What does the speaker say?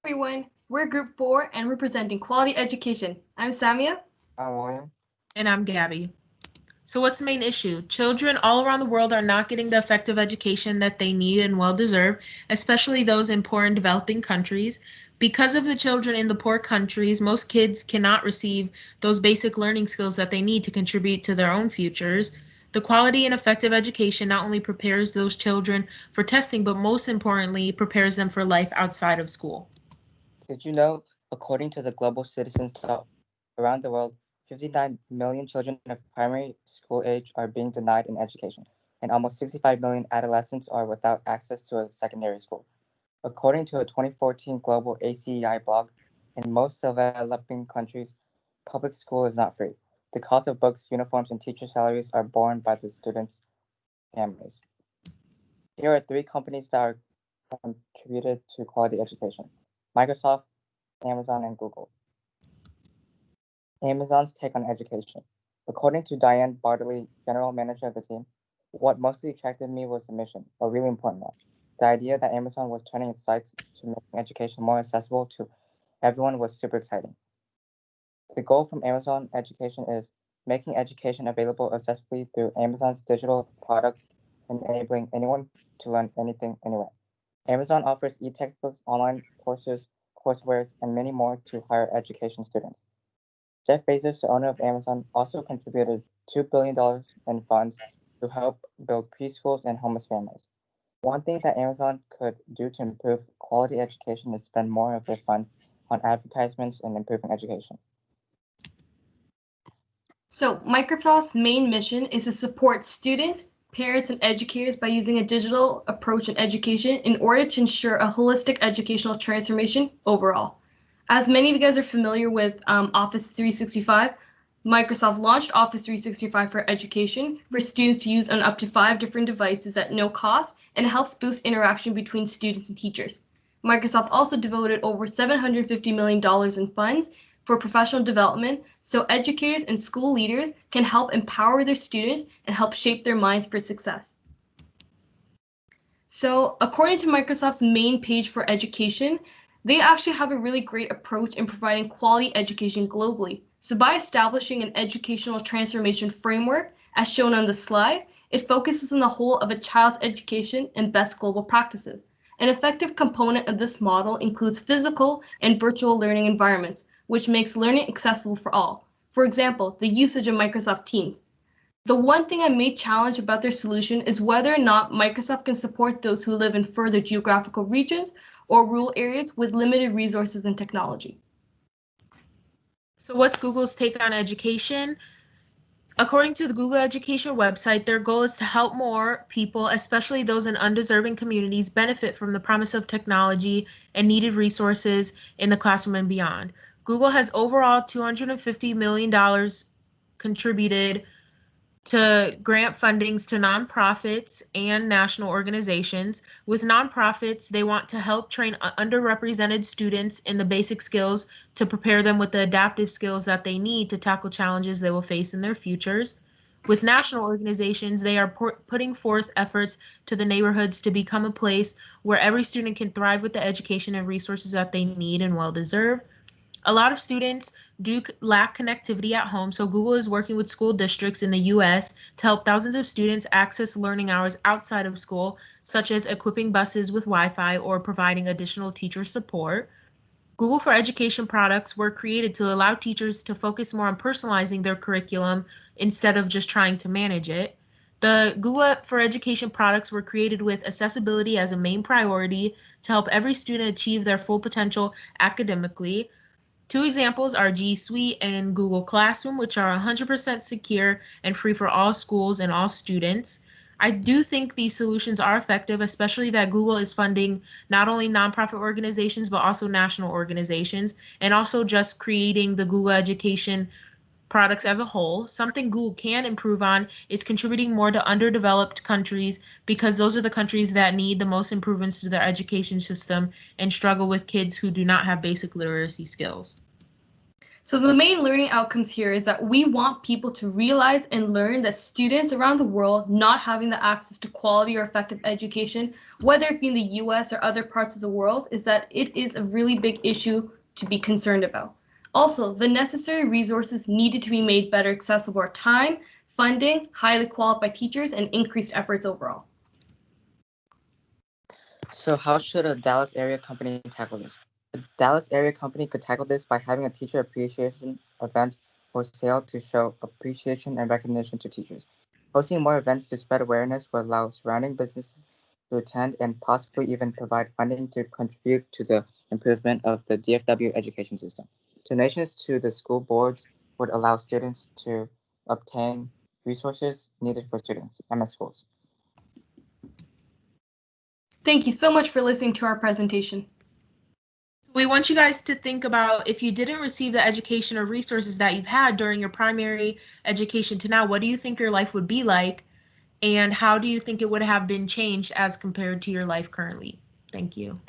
Everyone, we're Group 4 and we're presenting Quality Education. I'm Samia. I'm William. And I'm Gabby. So, what's the main issue? Children all around the world are not getting the effective education that they need and well deserve, especially those in poor and developing countries. Because of the children in the poor countries, most kids cannot receive those basic learning skills that they need to contribute to their own futures. The quality and effective education not only prepares those children for testing, but most importantly, prepares them for life outside of school. Did you know, according to the Global Citizens around the world, 59 million children of primary school age are being denied in education, and almost 65 million adolescents are without access to a secondary school. According to a 2014 global ACEI blog, in most developing countries, public school is not free. The cost of books, uniforms, and teacher salaries are borne by the students' families. Here are three companies that are contributed to quality education: Microsoft, Amazon, and Google. Amazon's take on education. According to Diane Bartley, general manager of the team, what mostly attracted me was the mission, a really important one. The idea that Amazon was turning its sights to making education more accessible to everyone was super exciting. The goal from Amazon Education is making education available accessibly through Amazon's digital products, enabling anyone to learn anything anywhere. Amazon offers e-textbooks, online courses, courseware, and many more to higher education students. Jeff Bezos, the owner of Amazon, also contributed $2 billion in funds to help build preschools and homeless families. One thing that Amazon could do to improve quality education is spend more of their funds on advertisements and improving education. So, Microsoft's main mission is to support students, parents, and educators by using a digital approach in education in order to ensure a holistic educational transformation overall. As many of you guys are familiar with Office 365, Microsoft launched Office 365 for education for students to use on up to 5 different devices at no cost, and it helps boost interaction between students and teachers. Microsoft also devoted over $750 million in funds for professional development so educators and school leaders can help empower their students and help shape their minds for success. So, according to Microsoft's main page for education, they actually have a really great approach in providing quality education globally. So, by establishing an educational transformation framework, as shown on the slide, it focuses on the whole of a child's education and best global practices. An effective component of this model includes physical and virtual learning environments, which makes learning accessible for all. For example, the usage of Microsoft Teams. The one thing I may challenge about their solution is whether or not Microsoft can support those who live in further geographical regions or rural areas with limited resources and technology. So, what's Google's take on education? According to the Google Education website, their goal is to help more people, especially those in undeserving communities, benefit from the promise of technology and needed resources in the classroom and beyond. Google has overall $250 million contributed to grant fundings to nonprofits and national organizations. With nonprofits, they want to help train underrepresented students in the basic skills to prepare them with the adaptive skills that they need to tackle challenges they will face in their futures. With national organizations, they are putting forth efforts to the neighborhoods to become a place where every student can thrive with the education and resources that they need and well deserve. A lot of students do lack connectivity at home, so Google is working with school districts in the US to help thousands of students access learning hours outside of school, such as equipping buses with Wi-Fi or providing additional teacher support. Google for Education products were created to allow teachers to focus more on personalizing their curriculum instead of just trying to manage it. The Google for Education products were created with accessibility as a main priority to help every student achieve their full potential academically. Two examples are G Suite and Google Classroom, which are 100% secure and free for all schools and all students. I do think these solutions are effective, especially that Google is funding not only nonprofit organizations, but also national organizations, and also just creating the Google Education products as a whole. Something Google can improve on is contributing more to underdeveloped countries because those are the countries that need the most improvements to their education system and struggle with kids who do not have basic literacy skills. So the main learning outcomes here is that we want people to realize and learn that students around the world not having the access to quality or effective education, whether it be in the US or other parts of the world, is that it is a really big issue to be concerned about. Also, the necessary resources needed to be made better accessible are time, funding, highly qualified teachers, and increased efforts overall. So how should a Dallas area company tackle this? A Dallas area company could tackle this by having a teacher appreciation event or sale to show appreciation and recognition to teachers. Hosting more events to spread awareness will allow surrounding businesses to attend and possibly even provide funding to contribute to the improvement of the DFW education system. Donations to the school boards would allow students to obtain resources needed for students, MS schools. Thank you so much for listening to our presentation. We want you guys to think about if you didn't receive the education or resources that you've had during your primary education to now, what do you think your life would be like? And how do you think it would have been changed as compared to your life currently? Thank you.